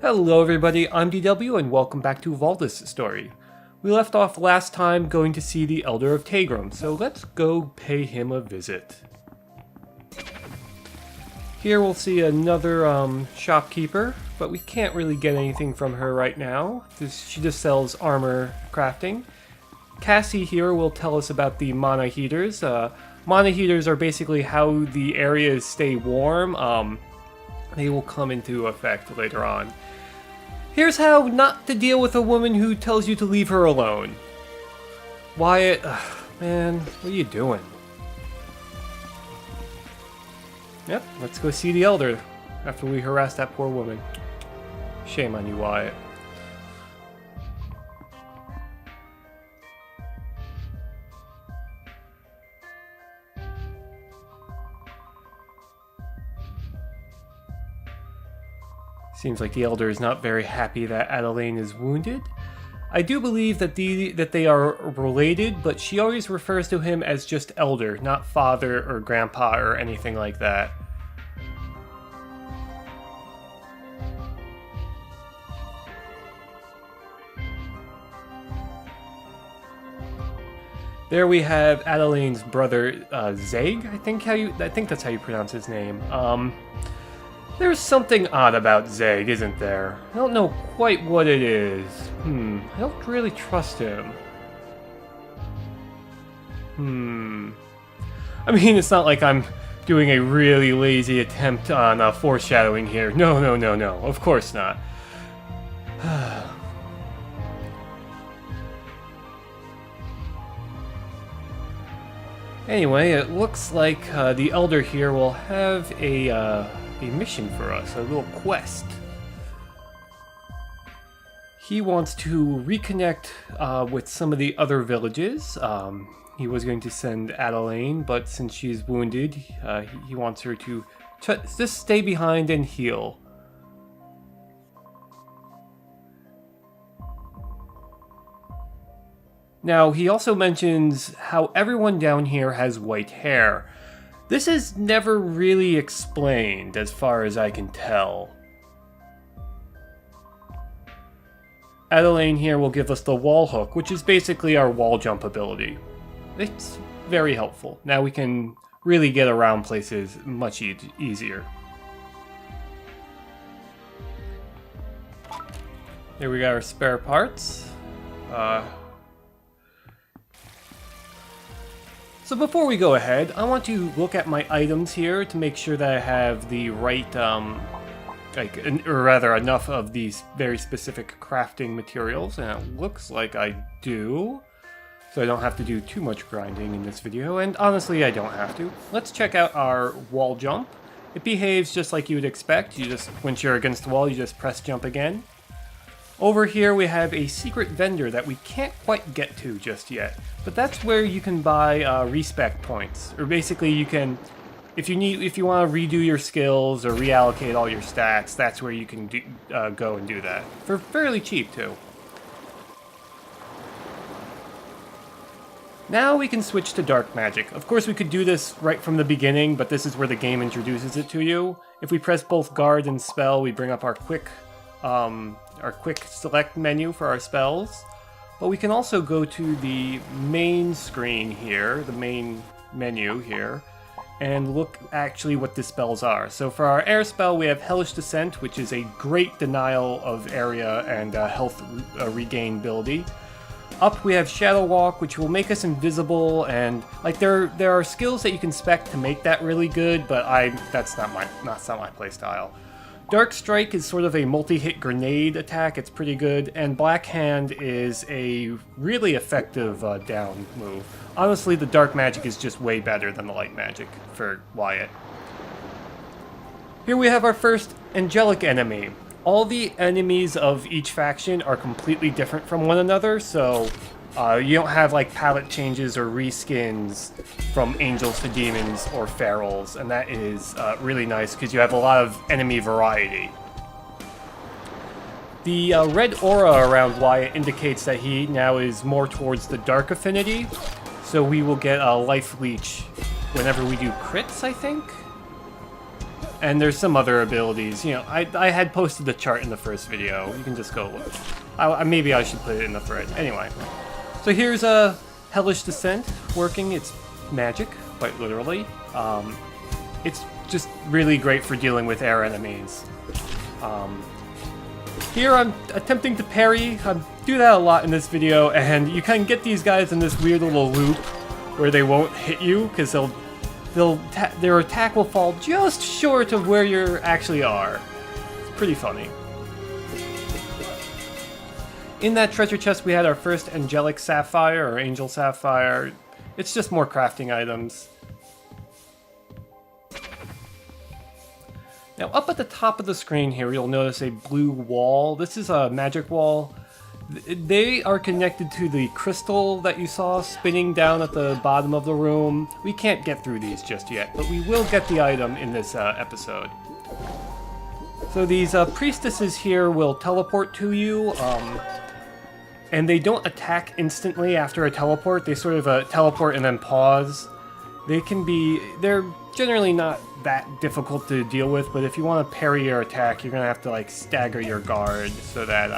Hello everybody, I'm DW and welcome back to Valdis' story. We left off last time going to see the Elder of Tegrim, so let's go pay him a visit. Here we'll see another shopkeeper, but we can't really get anything from her right now. She just sells armor crafting. Cassie here will tell us about the mana heaters. Mana heaters are basically how the areas stay warm. They will come into effect later on. Here's how not to deal with a woman who tells you to leave her alone. Wyatt, man, what are you doing? Yep, let's go see the Elder after we harass that poor woman. Shame on you, Wyatt. Seems like the Elder is not very happy that Adelaine is wounded. I do believe that they are related, but she always refers to him as just Elder, not father or grandpa or anything like that. There we have Adelaine's brother, Zeg, I think that's how you pronounce his name. There's something odd about Zeg, isn't there? I don't know quite what it is. I don't really trust him. I mean, it's not like I'm doing a really lazy attempt on foreshadowing here. No, of course not. Anyway, it looks like the Elder here will have a mission for us, a little quest. He wants to reconnect with some of the other villages. He was going to send Adelaine, but since she's wounded, he wants her to just stay behind and heal. Now, he also mentions how everyone down here has white hair. This is never really explained, as far as I can tell. Adelaine here will give us the wall hook, which is basically our wall jump ability. It's very helpful. Now we can really get around places much easier. Here we got our spare parts. So before we go ahead, I want to look at my items here to make sure that I have the right, or rather enough of these very specific crafting materials, and it looks like I do. So I don't have to do too much grinding in this video, and honestly I don't have to. Let's check out our wall jump. It behaves just like you would expect. Once you're against the wall, you just press jump again. Over here we have a secret vendor that we can't quite get to just yet, but that's where you can buy respec points, or basically you can, if you want to redo your skills or reallocate all your stats, that's where you can go and do that for fairly cheap too. Now we can switch to dark magic. Of course we could do this right from the beginning, but this is where the game introduces it to you. If we press both guard and spell, we bring up our quick select menu for our spells, but we can also go to the main screen here, the main menu here, and look actually what the spells are. So for our air spell, we have Hellish Descent, which is a great denial of area and health regain ability. Up we have Shadow Walk, which will make us invisible, and like there are skills that you can spec to make that really good, but that's not my playstyle. Dark Strike is sort of a multi-hit grenade attack, it's pretty good, and Black Hand is a really effective down move. Honestly, the dark magic is just way better than the light magic for Wyatt. Here we have our first angelic enemy. All the enemies of each faction are completely different from one another, so you don't have like palette changes or reskins from angels to demons or ferals, and that is really nice because you have a lot of enemy variety. The red aura around Wyatt indicates that he now is more towards the dark affinity, so we will get a life leech whenever we do crits, I think? And there's some other abilities. You know, I had posted the chart in the first video. You can just go look. Maybe I should put it in the thread. Anyway. So here's a Hellish Descent working. It's magic, quite literally. It's just really great for dealing with air enemies. Here I'm attempting to parry. I do that a lot in this video, and you can get these guys in this weird little loop where they won't hit you because their attack will fall just short of where you actually are. It's pretty funny. In that treasure chest we had our first Angelic Sapphire, or Angel Sapphire. It's just more crafting items. Now up at the top of the screen here you'll notice a blue wall. This is a magic wall. They are connected to the crystal that you saw spinning down at the bottom of the room. We can't get through these just yet, but we will get the item in this episode. So these priestesses here will teleport to you, and they don't attack instantly after a teleport. They sort of teleport and then pause. They're generally not that difficult to deal with, but if you want to parry your attack, you're gonna have to like stagger your guard so that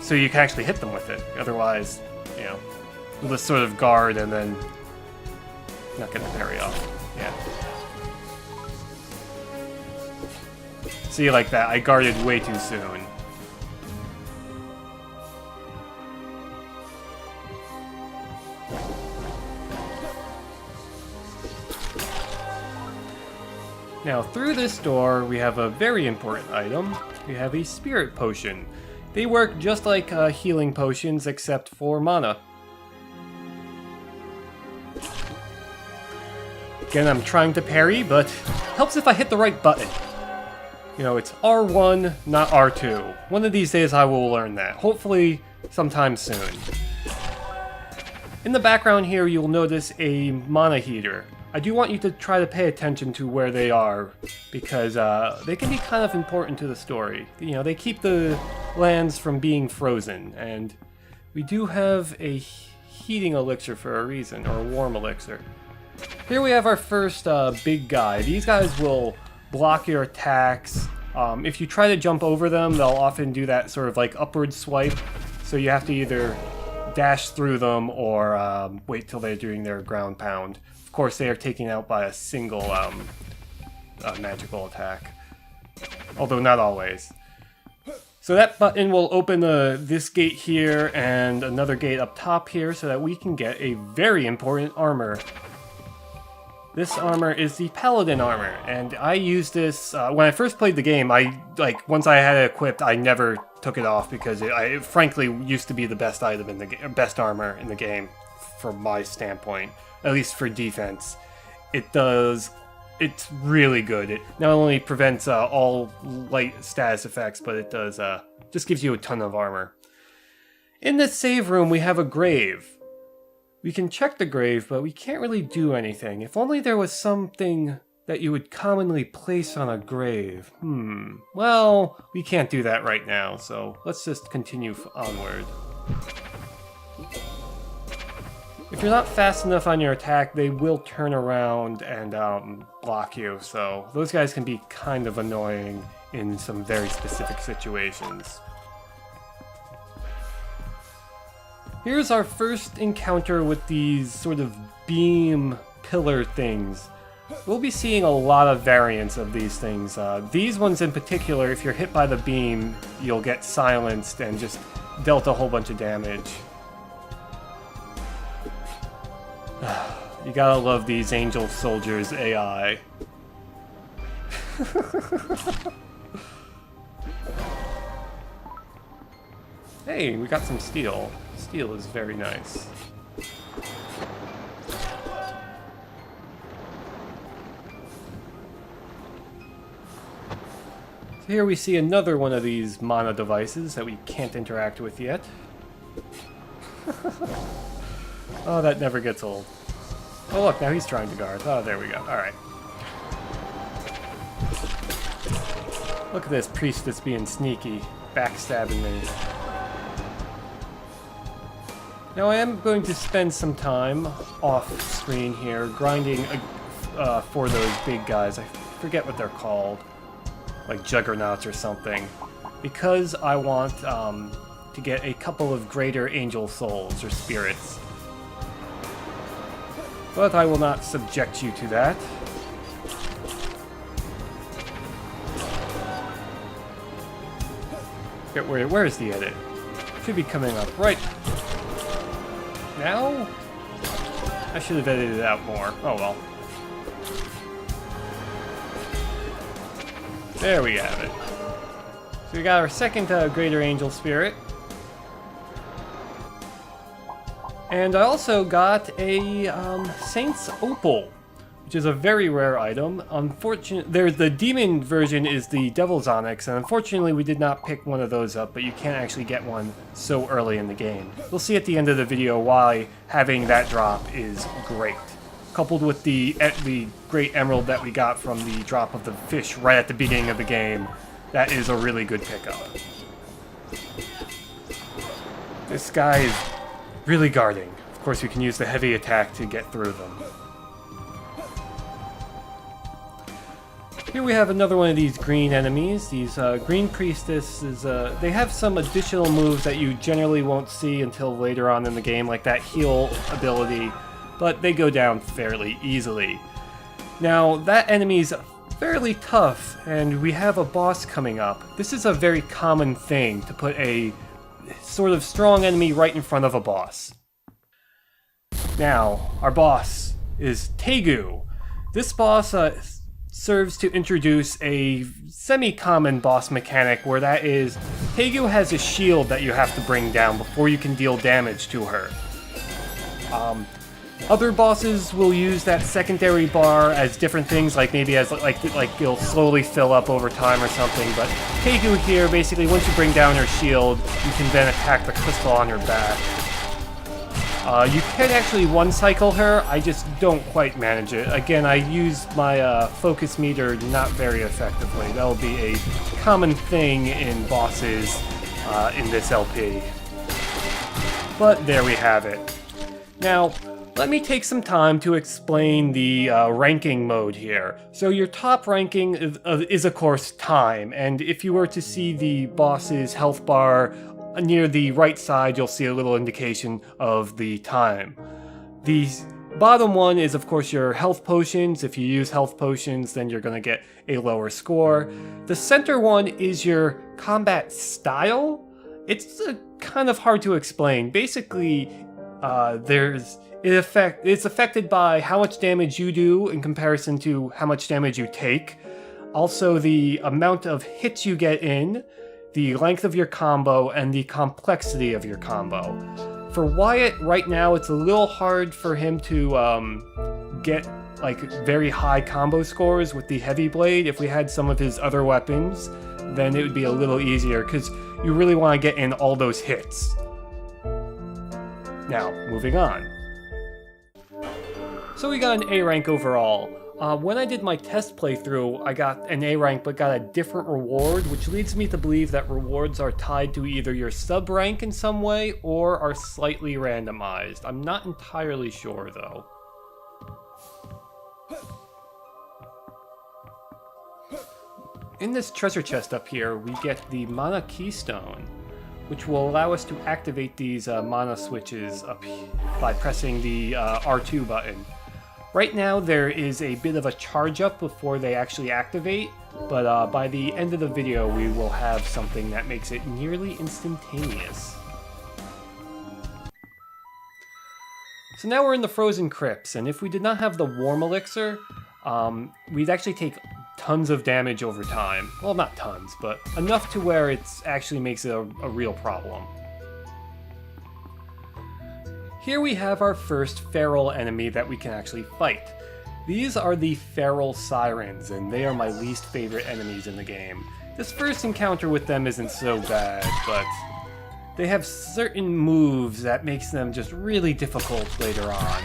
so you can actually hit them with it. Otherwise, you know, you'll just sort of guard and then not get the parry off. Yeah. See, like that, I guarded way too soon. Now, through this door, we have a very important item. We have a spirit potion. They work just like healing potions, except for mana. Again, I'm trying to parry, but helps if I hit the right button. You know, it's R1, not R2. One of these days I will learn that. Hopefully, sometime soon. In the background here, you'll notice a mana heater. I do want you to try to pay attention to where they are, because they can be kind of important to the story. You know, they keep the lands from being frozen, and we do have a heating elixir for a reason, or a warm elixir. Here we have our first big guy. These guys will block your attacks. If you try to jump over them, they'll often do that sort of like upward swipe, so you have to either dash through them or wait till they're doing their ground pound. Of course, they are taken out by a single magical attack, although not always. So that button will open this gate here and another gate up top here so that we can get a very important armor. This armor is the Peloton Armor, and I used this when I first played the game. Once I had it equipped, I never took it off because it frankly used to be the best item in the best armor in the game, from my standpoint. At least for defense. It's really good. It not only prevents all light status effects, but it does just gives you a ton of armor. In this save room, we have a grave. We can check the grave, but we can't really do anything. If only there was something that you would commonly place on a grave. Well, we can't do that right now, so let's just continue onward. If you're not fast enough on your attack, they will turn around and block you, so those guys can be kind of annoying in some very specific situations. Here's our first encounter with these sort of beam pillar things. We'll be seeing a lot of variants of these things. These ones in particular, if you're hit by the beam, you'll get silenced and just dealt a whole bunch of damage. You gotta love these Angel Soldiers AI. Hey, we got some steel. Steel is very nice. So here we see another one of these mana devices that we can't interact with yet. Oh, that never gets old. Oh look, now he's trying to guard. Oh, there we go. Alright. Look at this priestess being sneaky, backstabbing me. Now I am going to spend some time off screen here grinding for those big guys. I forget what they're called, like juggernauts or something, because I want to get a couple of greater angel souls or spirits. But I will not subject you to that. Where is the edit? Should be coming up right now? I should have edited it out more. Oh well. There we have it. So we got our second Greater Angel Spirit. And I also got a Saint's Opal, which is a very rare item. Unfortunately, the demon version is the Devil's Onyx, and unfortunately we did not pick one of those up, but you can't actually get one so early in the game. We'll see at the end of the video why having that drop is great. Coupled with the great emerald that we got from the drop of the fish right at the beginning of the game, that is a really good pickup. This guy is really guarding. Of course, we can use the heavy attack to get through them. Here we have another one of these green enemies. These green priestesses, they have some additional moves that you generally won't see until later on in the game, like that heal ability, but they go down fairly easily. Now, that enemy is fairly tough, and we have a boss coming up. This is a very common thing, to put a sort of strong enemy right in front of a boss. Now, our boss is Tegu. This boss serves to introduce a semi-common boss mechanic where that is, Tegu has a shield that you have to bring down before you can deal damage to her. Other bosses will use that secondary bar as different things, like maybe as like it'll slowly fill up over time or something, but Tegu here, basically once you bring down her shield, you can then attack the crystal on her back. You can actually one-cycle her, I just don't quite manage it. Again, I use my focus meter not very effectively. That'll be a common thing in bosses in this LP. But there we have it. Now, let me take some time to explain the ranking mode here. So your top ranking is of course time, and if you were to see the boss's health bar near the right side, you'll see a little indication of the time. The bottom one is of course your health potions. If you use health potions, then you're going to get a lower score. The center one is your combat style. It's kind of hard to explain. Basically, it's affected by how much damage you do in comparison to how much damage you take. Also, the amount of hits you get in, the length of your combo, and the complexity of your combo. For Wyatt, right now, it's a little hard for him to get like very high combo scores with the heavy blade. If we had some of his other weapons, then it would be a little easier, because you really want to get in all those hits. Now, moving on. So we got an A rank overall. When I did my test playthrough, I got an A rank but got a different reward, which leads me to believe that rewards are tied to either your sub rank in some way or are slightly randomized. I'm not entirely sure though. In this treasure chest up here, we get the mana Keystone, which will allow us to activate these mana switches up by pressing the R2 button. Right now there is a bit of a charge up before they actually activate, but by the end of the video we will have something that makes it nearly instantaneous. So now we're in the Frozen Crypts, and if we did not have the Warm Elixir, we'd actually take tons of damage over time. Well, not tons, but enough to where it actually makes it a real problem. Here we have our first feral enemy that we can actually fight. These are the feral Sirens, and they are my least favorite enemies in the game. This first encounter with them isn't so bad, but they have certain moves that makes them just really difficult later on.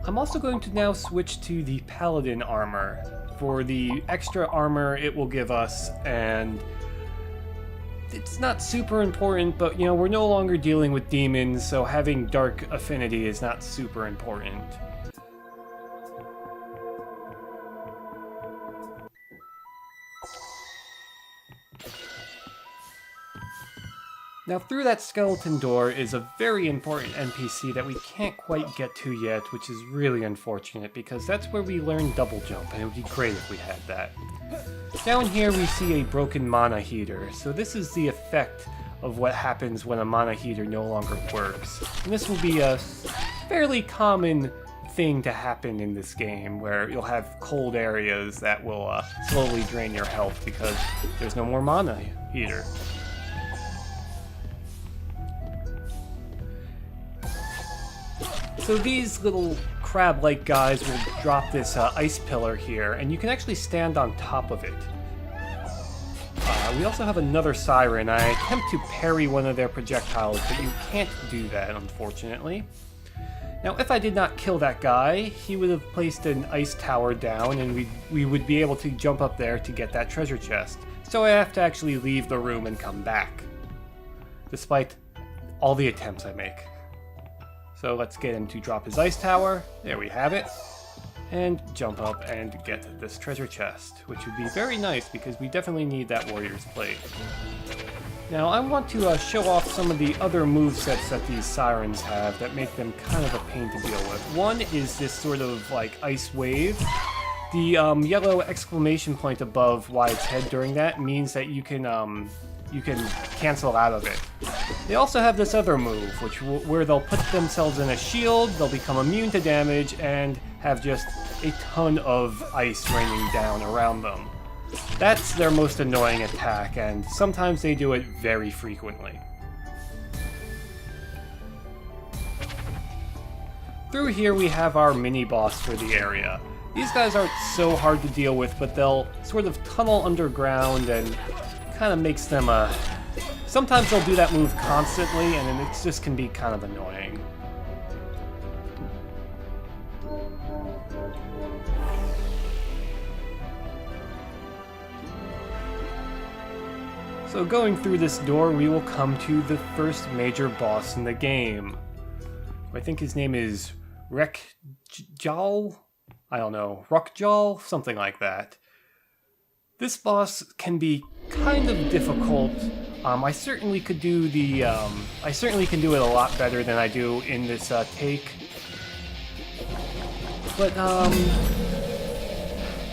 I'm also going to now switch to the Paladin Armor for the extra armor it will give us, and it's not super important, but you know, we're no longer dealing with demons, so having dark affinity is not super important. Now through that skeleton door is a very important NPC that we can't quite get to yet, which is really unfortunate because that's where we learn double jump, and it would be great if we had that. Down here we see a broken mana heater, so this is the effect of what happens when a mana heater no longer works. And this will be a fairly common thing to happen in this game, where you'll have cold areas that will slowly drain your health because there's no more mana heater. So these little crab-like guys will drop this ice pillar here, and you can actually stand on top of it. We also have another Siren. I attempt to parry one of their projectiles, but you can't do that, unfortunately. Now, if I did not kill that guy, he would have placed an ice tower down, and we would be able to jump up there to get that treasure chest. So I have to actually leave the room and come back, despite all the attempts I make. So let's get him to drop his ice tower. There we have it. And jump up and get this treasure chest, which would be very nice because we definitely need that warrior's plate. Now I want to show off some of the other movesets that these Sirens have that make them kind of a pain to deal with. One is this sort of like ice wave. The yellow exclamation point above Wyatt's head during that means that you can cancel out of it. They also have this other move, where they'll put themselves in a shield, they'll become immune to damage, and have just a ton of ice raining down around them. That's their most annoying attack, and sometimes they do it very frequently. Through here we have our mini-boss for the area. These guys aren't so hard to deal with, but they'll sort of tunnel underground and kind of makes them sometimes they'll do that move constantly, and it just can be kind of annoying. So going through this door, we will come to the first major boss in the game. I think his name is Rekjal? I don't know, Rukjal? Something like that. This boss can be kind of difficult. I certainly can do it a lot better than I do in this take. But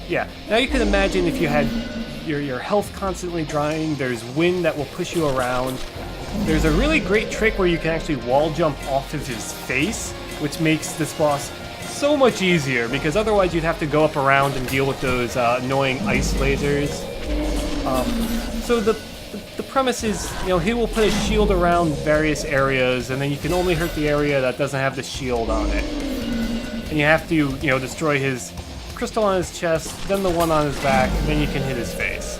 yeah. Now you can imagine if you had your health constantly drying. There's wind that will push you around. There's a really great trick where you can actually wall jump off of his face, which makes this boss so much easier, because otherwise you'd have to go up around and deal with those annoying ice lasers. So the premise is, you know, he will put a shield around various areas, and then you can only hurt the area that doesn't have the shield on it. And you have to, you know, destroy his crystal on his chest, then the one on his back, and then you can hit his face.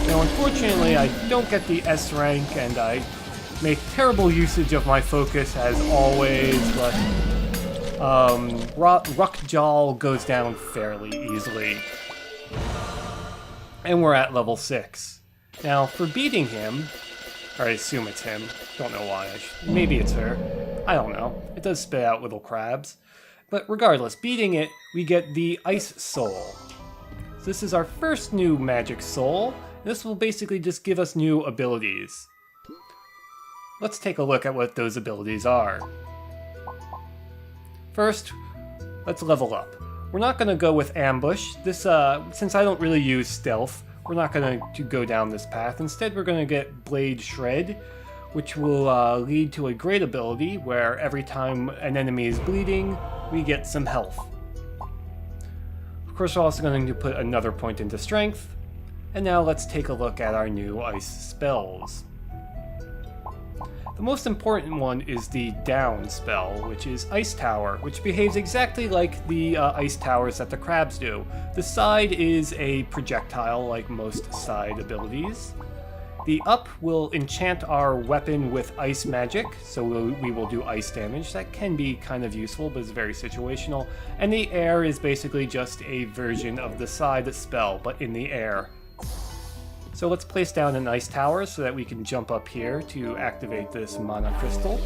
Now, unfortunately, I don't get the S rank, and I make terrible usage of my focus as always, but Rukjal goes down fairly easily. And we're at level 6. Now, for beating him, or I assume it's him, don't know why, maybe it's her, I don't know, it does spit out little crabs. But regardless, beating it, we get the Ice Soul. So this is our first new magic soul. This will basically just give us new abilities. Let's take a look at what those abilities are. First, let's level up. We're not going to go with ambush. This, since I don't really use stealth, we're not going to go down this path. Instead, we're going to get Blade Shred, which will lead to a great ability where every time an enemy is bleeding, we get some health. Of course, we're also going to put another point into strength. And now let's take a look at our new ice spells. The most important one is the down spell, which is Ice Tower, which behaves exactly like the ice towers that the crabs do. The side is a projectile, like most side abilities. The up will enchant our weapon with ice magic, so we will do ice damage. That can be kind of useful, but it's very situational. And the air is basically just a version of the side spell, but in the air. So let's place down an ice tower so that we can jump up here to activate this mana crystal.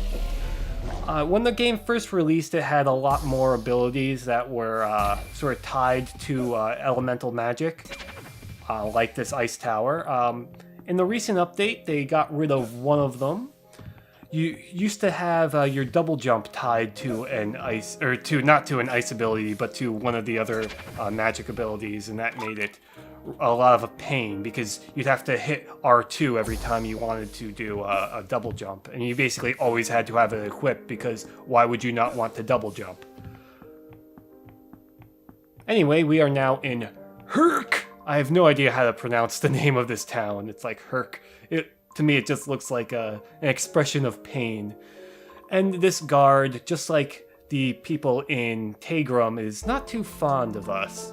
When the game first released, it had a lot more abilities that were sort of tied to elemental magic, like this ice tower. In the recent update, they got rid of one of them. You used to have your double jump tied to an ice, or not to an ice ability, but to one of the other magic abilities, and that made it a lot of a pain because you'd have to hit R2 every time you wanted to do a double jump, and you basically always had to have it equipped because why would you not want to double jump? Anyway, we are now in Herc. I have no idea how to pronounce the name of this town. It's like Herc. To me, it just looks like an expression of pain. And this guard, just like the people in Tegrum, is not too fond of us.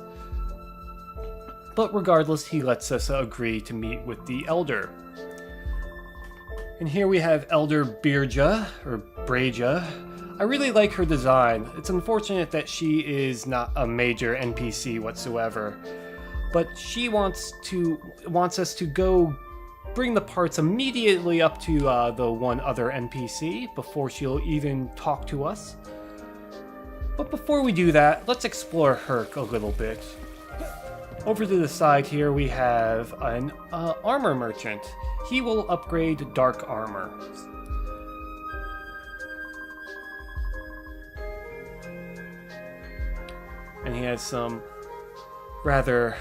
But regardless, he lets us agree to meet with the Elder. And here we have Elder Birja, or Breja. I really like her design. It's unfortunate that she is not a major NPC whatsoever. But she wants us to go bring the parts immediately up to the one other NPC before she'll even talk to us. But before we do that, let's explore Herc a little bit. Over to the side here we have an armor merchant. He will upgrade dark armor. And he has some rather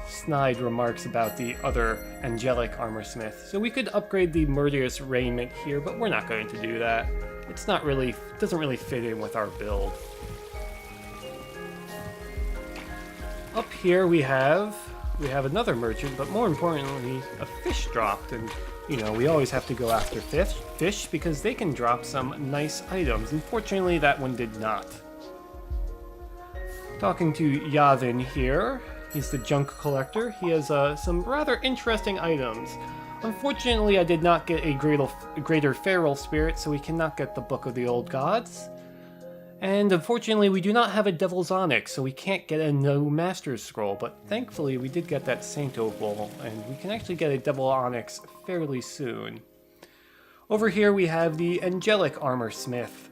snide remarks about the other angelic armor smith. So we could upgrade the murderous raiment here, but we're not going to do that. Doesn't really fit in with our build. Up here we have another merchant, but more importantly, a fish dropped, and we always have to go after fish because they can drop some nice items. Unfortunately, that one did not. Talking to Yavin here, he's the junk collector. He has some rather interesting items. Unfortunately, I did not get a greater feral spirit, so we cannot get the Book of the Old Gods. And unfortunately, we do not have a Devil's Onyx, so we can't get a No Master's Scroll, but thankfully we did get that Saint Opal, and we can actually get a Devil Onyx fairly soon. Over here we have the Angelic Armor Smith.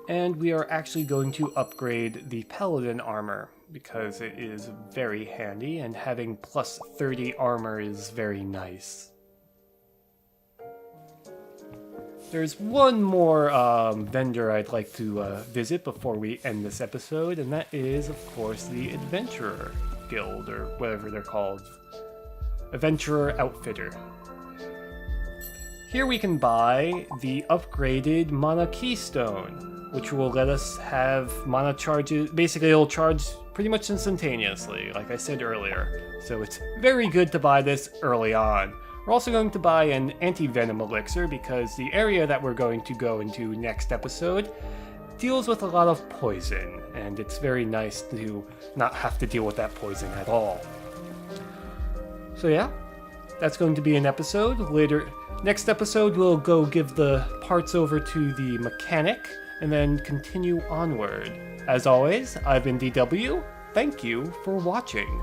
And we are actually going to upgrade the Peloton Armor, because it is very handy, and having plus 30 armor is very nice. There's one more vendor I'd like to visit before we end this episode, and that is, of course, the Adventurer Guild, or whatever they're called. Adventurer Outfitter. Here we can buy the upgraded Mana Keystone, which will let us have mana charges. Basically, it'll charge pretty much instantaneously, like I said earlier. So it's very good to buy this early on. We're also going to buy an anti-venom elixir because the area that we're going to go into next episode deals with a lot of poison, and it's very nice to not have to deal with that poison at all. So yeah, that's going to be an episode. Next episode, we'll go give the parts over to the mechanic and then continue onward. As always, I've been DW. Thank you for watching.